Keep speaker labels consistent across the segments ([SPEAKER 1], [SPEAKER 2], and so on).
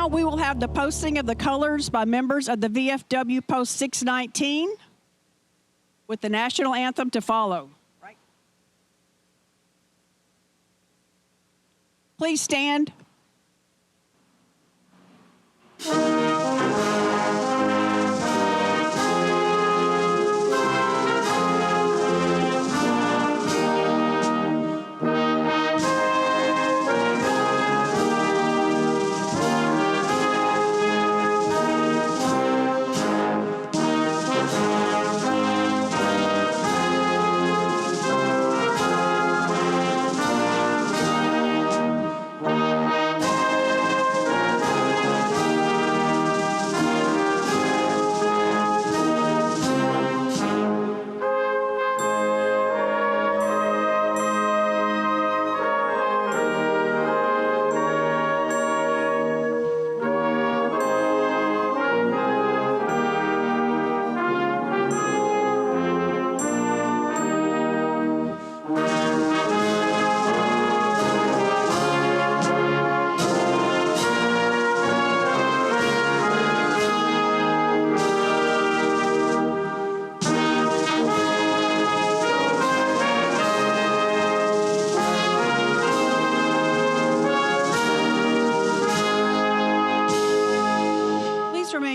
[SPEAKER 1] Now we will have the posting of the colors by members of the VFW Post 619 with the national anthem to follow. Right. Please stand.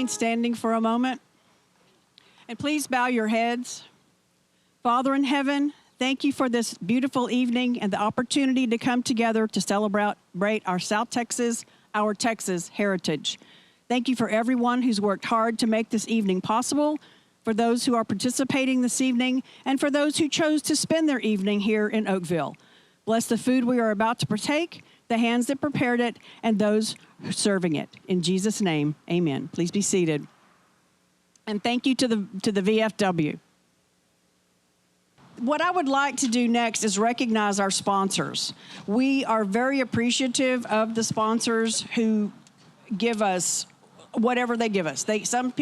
[SPEAKER 1] Standing for a moment. And please bow your heads. Father in heaven, thank you for this beautiful evening and the opportunity to come together to celebrate our South Texas, our Texas heritage. Thank you for everyone who's worked hard to make this evening possible, for those who are participating this evening, and for those who chose to spend their evening here in Oakville. Bless the food we are about to partake, the hands that prepared it, and those serving it. In Jesus' name, amen. Please be seated. And thank you to the VFW. What I would like to do next is recognize our sponsors. We are very appreciative of the sponsors who give us whatever they give us. Some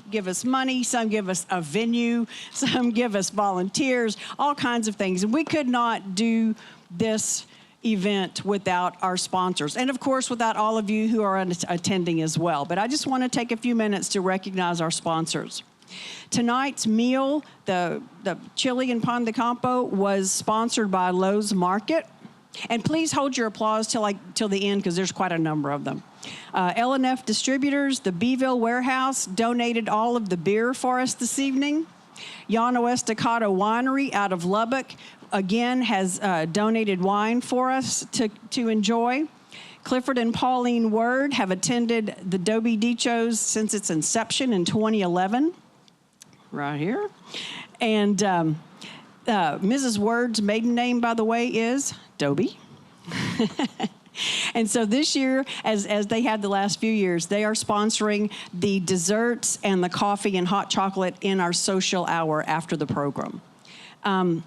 [SPEAKER 1] give us money, some give us a venue, some give us volunteers, all kinds of things. And we could not do this event without our sponsors, and of course without all of you who are attending as well. But I just want to take a few minutes to recognize our sponsors. Tonight's meal, the chili and pan de campo, was sponsored by Lowe's Market. And please hold your applause till the end, because there's quite a number of them. L&F Distributors, the Beeville Warehouse, donated all of the beer for us this evening. Llano Estacado Winery out of Lubbock, again, has donated wine for us to enjoy. Clifford and Pauline Word have attended the Dobie Dichos since its inception in 2011, right here. And Mrs. Word's maiden name, by the way, is Dobie. And so this year, as they had the last few years, they are sponsoring the desserts and the coffee and hot chocolate in our social hour after the program.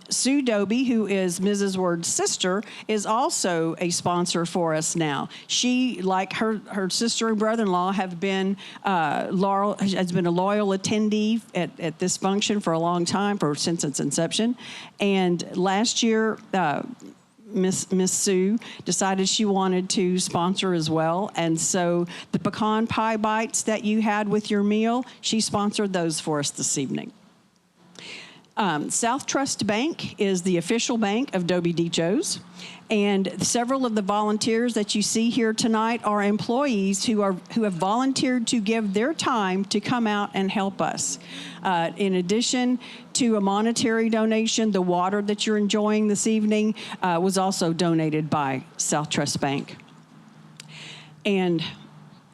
[SPEAKER 1] Sue Dobie, who is Mrs. Word's sister, is also a sponsor for us now. She, like her sister and brother-in-law, have been Laurel has been a loyal attendee at this function for a long time, since its inception. And last year, Miss Sue decided she wanted to sponsor as well. And so the pecan pie bites that you had with your meal, she sponsored those for us this evening. South Trust Bank is the official bank of Dobie Dichos, and several of the volunteers that you see here tonight are employees who have volunteered to give their time to come out and help us. In addition to a monetary donation, the water that you're enjoying this evening was also donated by South Trust Bank. And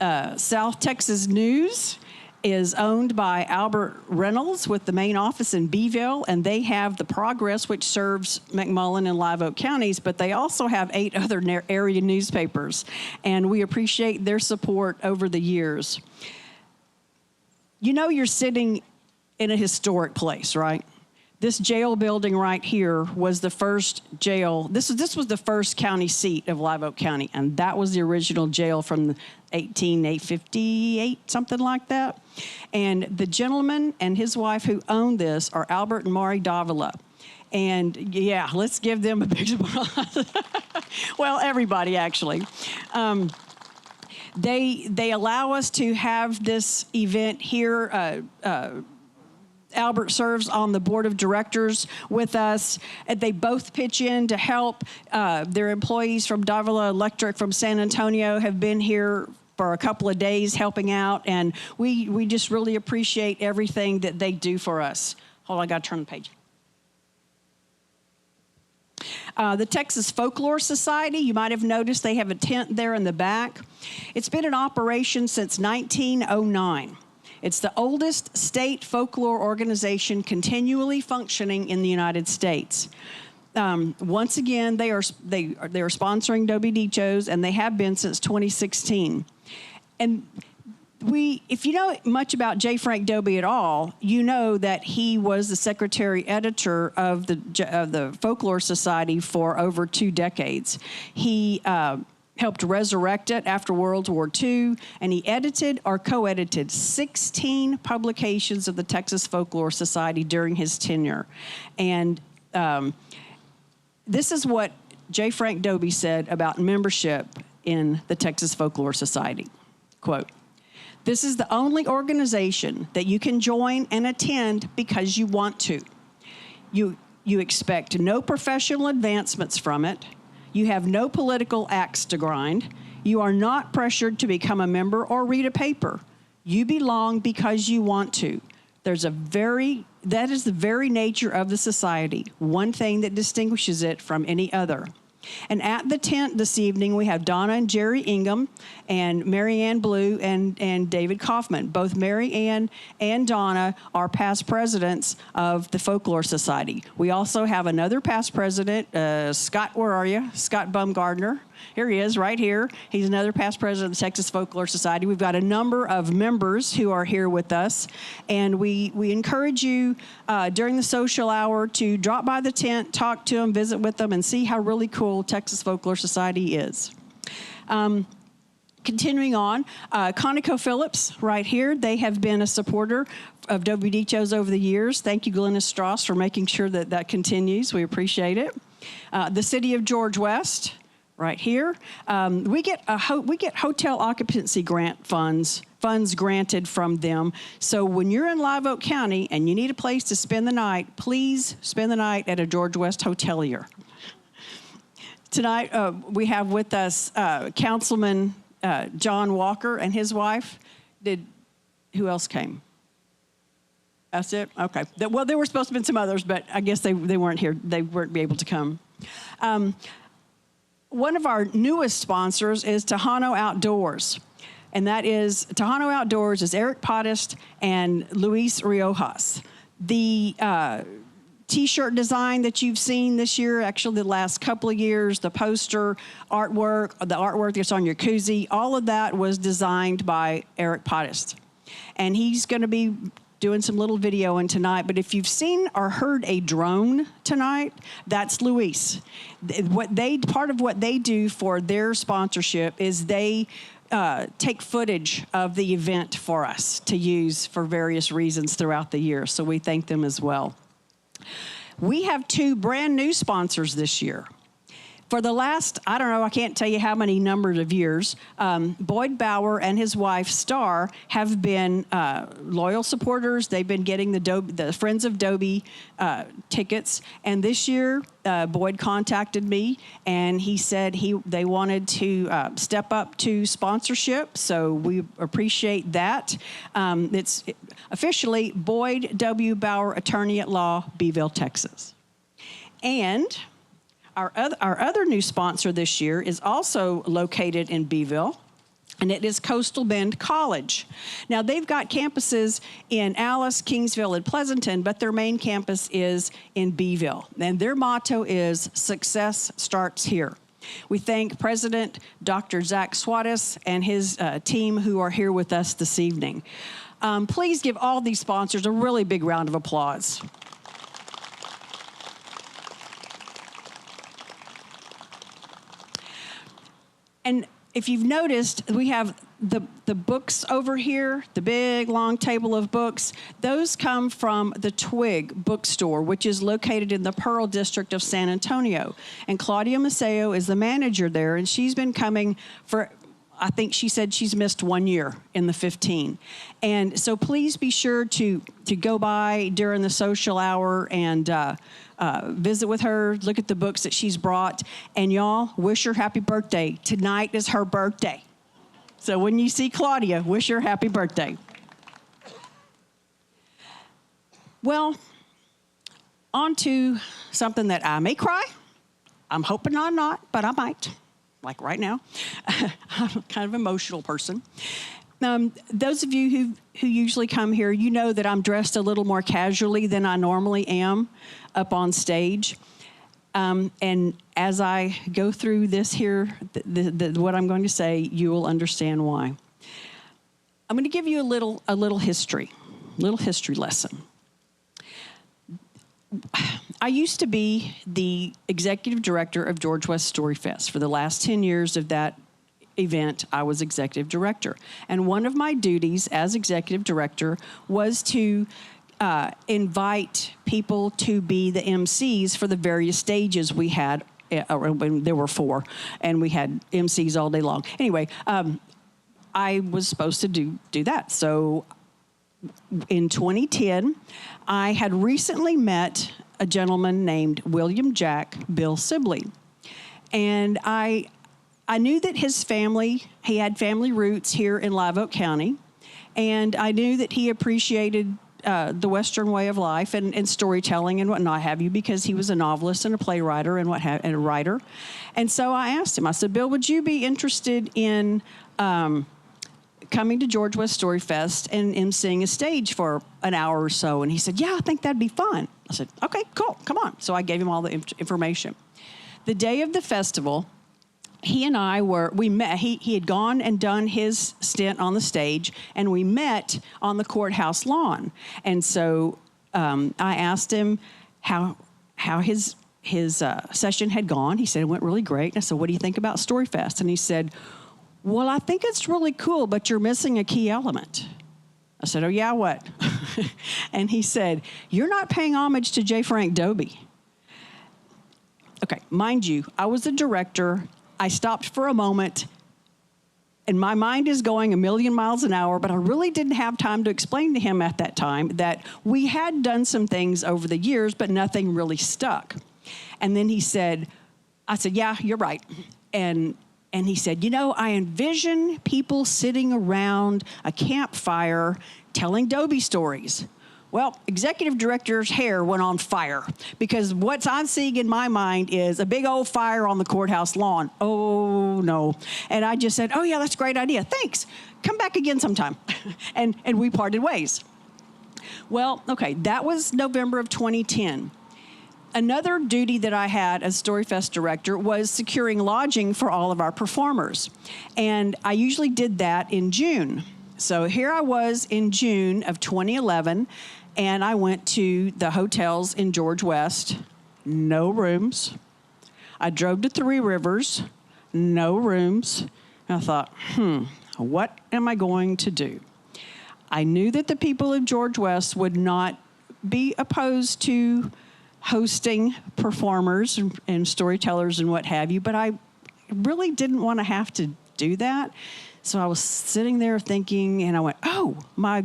[SPEAKER 1] South Texas News is owned by Albert Reynolds with the main office in Beeville, and they have the Progress, which serves McMullen and Live Oak counties, but they also have 8 other area newspapers, and we appreciate their support over the years. You know you're sitting in a historic place, right? This jail building right here was the first jail. This was the first county seat of Live Oak County, and that was the original jail from 1858, something like that. And the gentleman and his wife who owned this are Albert and Maury Davila. And yeah, let's give them a big applause. Well, everybody actually. They allow us to have this event here. Albert serves on the board of directors with us. And they both pitch in to help. Their employees from Davila Electric from San Antonio have been here for a couple of days helping out, and we just really appreciate everything that they do for us. Hold on, I got to turn the page. The Texas Folklore Society, you might have noticed they have a tent there in the back. It's been in operation since 1909. It's the oldest state folklore organization continually functioning in the United States. Once again, they are sponsoring Dobie Dichos, and they have been since 2016. And if you know much about J. Frank Dobie at all, you know that he was the secretary editor of the Folklore Society for over 2 decades. He helped resurrect it after World War II, and he edited or co-edited 16 publications of the Texas Folklore Society during his tenure. And this is what J. Frank Dobie said about membership in the Texas Folklore Society. Quote, "This is the only organization that you can join and attend because you want to. You expect no professional advancements from it. You have no political axe to grind. You are not pressured to become a member or read a paper. You belong because you want to. That is the very nature of the society, one thing that distinguishes it from any other." And at the tent this evening, we have Donna and Jerry Ingham and Mary Ann Blue and David Kaufman. Both Mary Ann and Donna are past presidents of the Folklore Society. We also have another past president, Scott, where are you? Scott Bumgardner. Here he is, right here. He's another past president of the Texas Folklore Society. We've got a number of members who are here with us, and we encourage you during the social hour to drop by the tent, talk to them, visit with them, and see how really cool Texas Folklore Society is. Continuing on, ConocoPhillips right here. They have been a supporter of Dobie Dichos over the years. Thank you, Glennis Strauss, for making sure that continues. We appreciate it. The City of George West. Right here, we get hotel occupancy grant funds granted from them. So when you're in Live Oak County and you need a place to spend the night, please spend the night at a George West hotelier. Tonight we have with us Councilman John Walker and his wife. Who else came? That's it. Okay. Well, there were supposed to have been some others, but I guess they weren't here. They weren't able to come. One of our newest sponsors is Tejano Outdoors, and that is Tejano Outdoors is Eric Potist and Luis Riojas. The T-shirt design that you've seen this year, actually the last couple of years, the poster artwork, the artwork that's on your koozie, all of that was designed by Eric Potist, and he's going to be doing some little videoing tonight. But if you've seen or heard a drone tonight, that's Luis. Part of what they do for their sponsorship is they take footage of the event for us to use for various reasons throughout the year. So we thank them as well. We have 2 brand new sponsors this year. For the last, I don't know, I can't tell you how many numbers of years, Boyd Bauer and his wife, Star, have been loyal supporters. They've been getting the Friends of Dobie tickets. And this year, Boyd contacted me, and he said they wanted to step up to sponsorship. So we appreciate that. It's officially Boyd W. Bauer, Attorney at Law, Beeville, Texas. And our other new sponsor this year is also located in Beeville, and it is Coastal Bend College. Now, they've got campuses in Alice, Kingsville, and Pleasanton, but their main campus is in Beeville. And their motto is, "Success starts here." We thank President Dr. Zach Swatis and his team who are here with us this evening. Please give all these sponsors a really big round of applause. And if you've noticed, we have the books over here, the big, long table of books. Those come from the Twig bookstore, which is located in the Pearl District of San Antonio. And Claudia Maceo is the manager there, and she's been coming for I think she said she's missed 1 year in the 15. And so please be sure to go by during the social hour and visit with her, look at the books that she's brought. And y'all, wish her happy birthday. Tonight is her birthday. So when you see Claudia, wish her happy birthday. Well, on to something that I may cry. I'm hoping I'm not, but I might. Like right now. I'm kind of an emotional person. Those of you who usually come here, you know that I'm dressed a little more casually than I normally am up on stage. And as I go through this here, what I'm going to say, you will understand why. I'm going to give you a little history lesson. I used to be the executive director of George West Story Fest. For the last 10 years of that event, I was executive director. And one of my duties as executive director was to invite people to be the MCs for the various stages we had. When there were 4, and we had MCs all day long. Anyway, I was supposed to do that. So in 2010, I had recently met a gentleman named William Jack Bill Sibley. And I knew that he had family roots here in Live Oak County. And I knew that he appreciated the Western way of life and storytelling and whatnot have you, because he was a novelist and a playwright and a writer. And so I asked him, I said, Bill, would you be interested in coming to George West Story Fest and emceeing a stage for an hour or so? And he said, yeah, I think that'd be fun. I said, okay, cool, come on. So I gave him all the information. The day of the festival, he and I we met. He had gone and done his stint on the stage, and we met on the courthouse lawn. And so I asked him how his session had gone. He said it went really great. And I said, what do you think about Storyfest? And he said, well, I think it's really cool, but you're missing a key element. I said, oh, yeah, what? And he said, you're not paying homage to J. Frank Dobie. Okay, mind you, I was a director. I stopped for a moment, and my mind is going a million miles an hour, but I really didn't have time to explain to him at that time that we had done some things over the years, but nothing really stuck. And then I said, yeah, you're right. And he said, I envision people sitting around a campfire telling Dobie stories. Well, executive director's hair went on fire, because what I'm seeing in my mind is a big old fire on the courthouse lawn. Oh, no. And I just said, oh, yeah, that's a great idea. Thanks. Come back again sometime. and we parted ways. Well, okay, that was November of 2010. Another duty that I had as Storyfest director was securing lodging for all of our performers. And I usually did that in June. So here I was in June of 2011, and I went to the hotels in George West, no rooms. I drove to Three Rivers, no rooms. And I thought, what am I going to do? I knew that the people of George West would not be opposed to hosting performers and storytellers and what have you, but I really didn't want to have to do that. So I was sitting there thinking, and I went, oh, my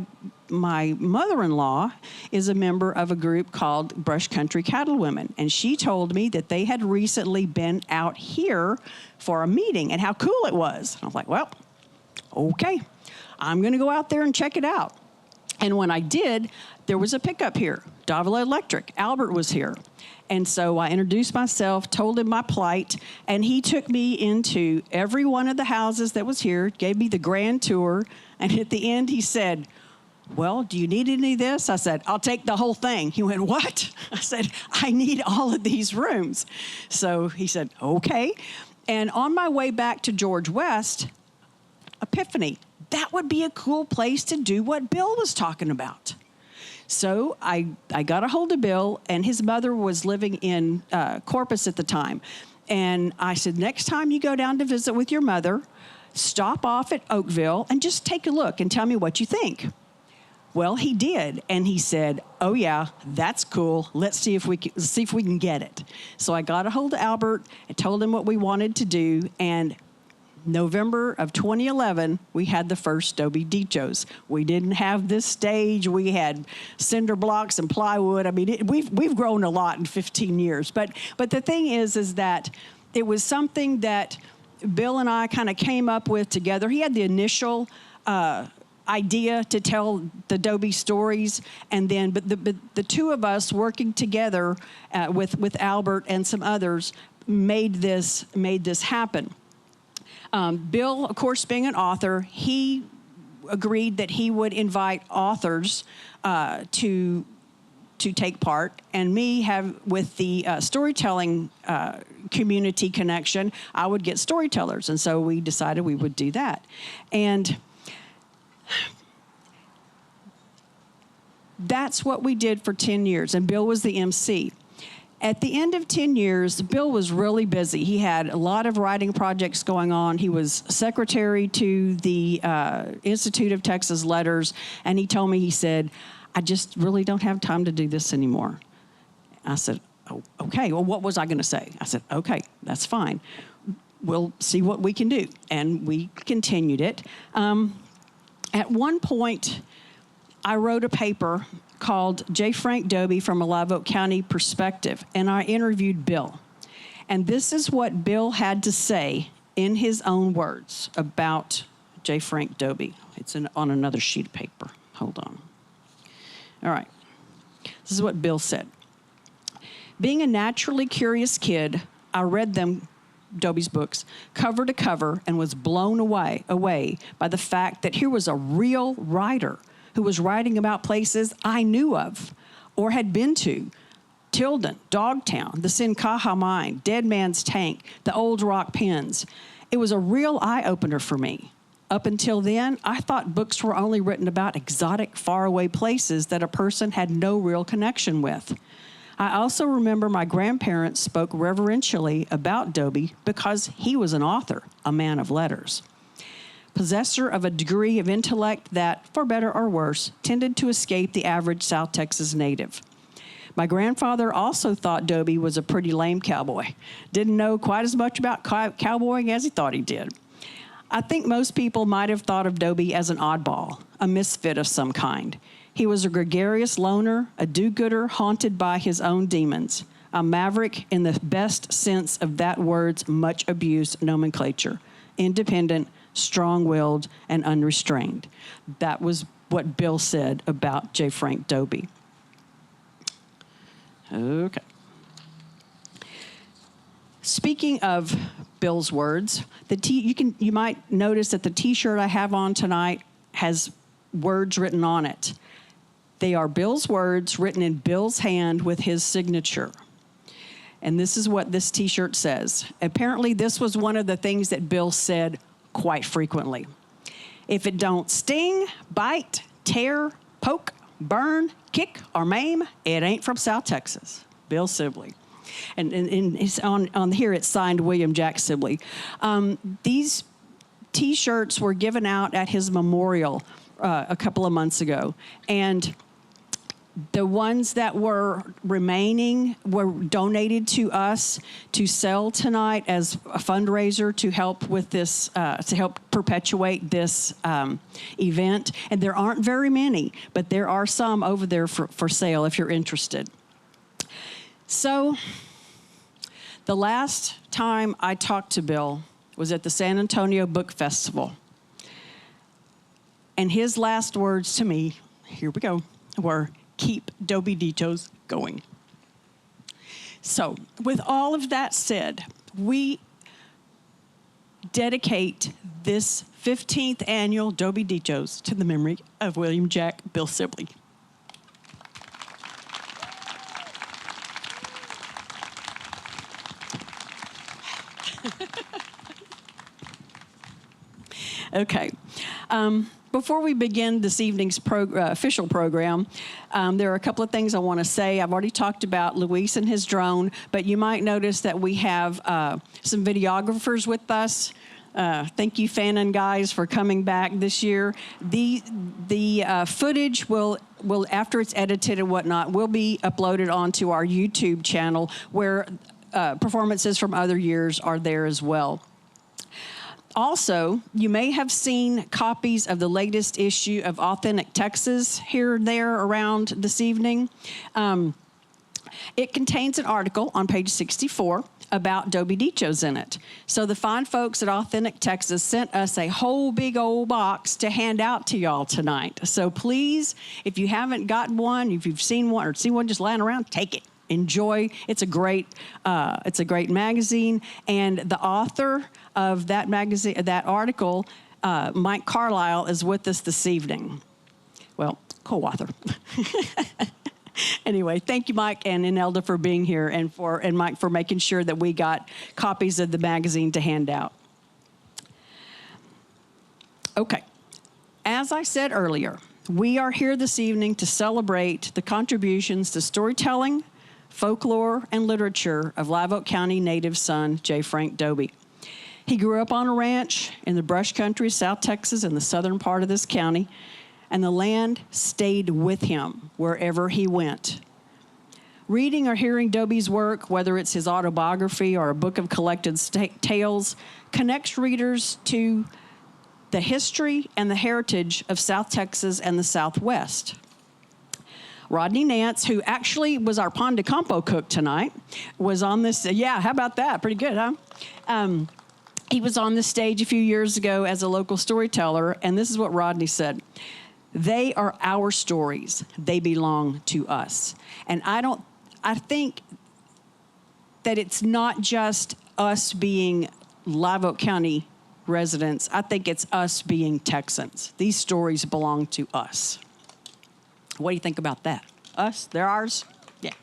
[SPEAKER 1] mother-in-law is a member of a group called Brush Country Cattlewomen, and she told me that they had recently been out here for a meeting and how cool it was. And I was like, well, okay, I'm going to go out there and check it out. And when I did, there was a pickup here. Davila Electric. Albert was here. And so I introduced myself, told him my plight, and he took me into every one of the houses that was here, gave me the grand tour, and at the end he said, well, do you need any of this? I said, I'll take the whole thing. He went, what? I said, I need all of these rooms. So he said, okay. And on my way back to George West, epiphany, that would be a cool place to do what Bill was talking about. So I got a hold of Bill, and his mother was living in Corpus at the time. And I said, next time you go down to visit with your mother, stop off at Oakville and just take a look and tell me what you think. Well, he did, and he said, oh, yeah, that's cool. Let's see if we can get it. So I got a hold of Albert and told him what we wanted to do, and November of 2011, we had the first Dobie Dichos. We didn't have this stage. We had cinder blocks and plywood. I mean, we've grown a lot in 15 years. But the thing is that it was something that Bill and I kind of came up with together. He had the initial idea to tell the Dobie stories, and then but the two of us working together with Albert and some others made this happen. Bill, of course, being an author, he agreed that he would invite authors to take part, and me with the storytelling community connection, I would get storytellers, and so we decided we would do that. And that's what we did for 10 years, and Bill was the MC. At the end of 10 years, Bill was really busy. He had a lot of writing projects going on. He was secretary to the Institute of Texas Letters, and he told me, he said, I just really don't have time to do this anymore. I said, oh, okay, well, what was I going to say? I said, okay, that's fine. We'll see what we can do. And we continued it. At one point, I wrote a paper called J. Frank Dobie from a Live Oak County Perspective, and I interviewed Bill. And this is what Bill had to say in his own words about J. Frank Dobie. It's on another sheet of paper. Hold on. All right. This is what Bill said. Being a naturally curious kid, I read Dobie's books, cover to cover, and was blown away by the fact that here was a real writer who was writing about places I knew of or had been to. Tilden, Dogtown, the Sinkaha Mine, Dead Man's Tank, the Old Rock Pens. It was a real eye-opener for me. Up until then, I thought books were only written about exotic, faraway places that a person had no real connection with. I also remember my grandparents spoke reverentially about Dobie because he was an author, a man of letters. Possessor of a degree of intellect that, for better or worse, tended to escape the average South Texas native. My grandfather also thought Dobie was a pretty lame cowboy. Didn't know quite as much about cowboying as he thought he did. I think most people might have thought of Dobie as an oddball, a misfit of some kind. He was a gregarious loner, a do-gooder haunted by his own demons, a maverick in the best sense of that word's much-abused nomenclature, independent, strong-willed, and unrestrained. That was what Bill said about J. Frank Dobie. Okay. Speaking of Bill's words, you might notice that the T-shirt I have on tonight has words written on it. They are Bill's words written in Bill's hand with his signature. And this is what this T-shirt says. Apparently, this was one of the things that Bill said quite frequently. If it don't sting, bite, tear, poke, burn, kick, or maim, it ain't from South Texas. Bill Sibley. And it's on here, it's signed William Jack Sibley. These T-shirts were given out at his memorial a couple of months ago. And the ones that were remaining were donated to us to sell tonight as a fundraiser to help with this, to help perpetuate this event. And there aren't very many, but there are some over there for sale if you're interested. So the last time I talked to Bill was at the San Antonio Book Festival. And his last words to me, here we go, were, keep Dobie Dichos going. So with all of that said, we dedicate this 15th annual Dobie Dichos to the memory of William Jack Bill Sibley. Okay. Before we begin this evening's official program, there are a couple of things I want to say. I've already talked about Luis and his drone, but you might notice that we have some videographers with us. Thank you, Fannin guys, for coming back this year. The footage will, after it's edited and whatnot, will be uploaded onto our YouTube channel, where performances from other years are there as well. Also, you may have seen copies of the latest issue of Authentic Texas here or there around this evening. It contains an article on page 64 about Dobie Dichos in it. So the fine folks at Authentic Texas sent us a whole big old box to hand out to y'all tonight. So please, if you haven't gotten one, if you've seen one or seen one just lying around, take it. Enjoy. It's a great magazine, and the author of that magazine, that article, Mike Carlisle, is with us this evening. Well, co-author. Anyway, thank you, Mike and Inelda, for being here, and Mike for making sure that we got copies of the magazine to hand out. Okay, as I said earlier, we are here this evening to celebrate the contributions to storytelling, folklore, and literature of Live Oak County native son, J. Frank Dobie. He grew up on a ranch in the brush country, South Texas, in the southern part of this county, and the land stayed with him wherever he went. Reading or hearing Dobie's work, whether it's his autobiography or a book of collected tales, connects readers to the history and the heritage of South Texas and the Southwest. Rodney Nance, who actually was our Pan de Campo cook tonight, was on this. Yeah, how about that? Pretty good, huh? He was on the stage a few years ago as a local storyteller, and this is what Rodney said. They are our stories. They belong to us. And I think that it's not just us being Live Oak County residents. I think it's us being Texans. These stories belong to us. What do you think about that? Us? They're ours? Yeah.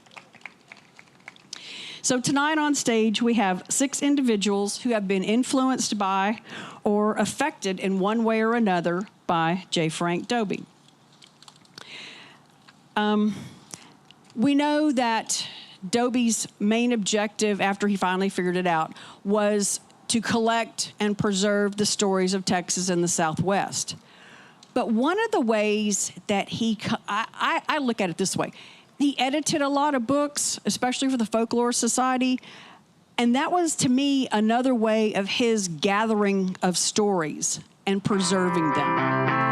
[SPEAKER 1] So tonight on stage, we have 6 individuals who have been influenced by or affected in one way or another by J. Frank Dobie. We know that Dobie's main objective, after he finally figured it out, was to collect and preserve the stories of Texas and the Southwest. But one of the ways that I look at it this way. He edited a lot of books, especially for the Folklore Society, and that was, to me, another way of his gathering of stories and preserving them.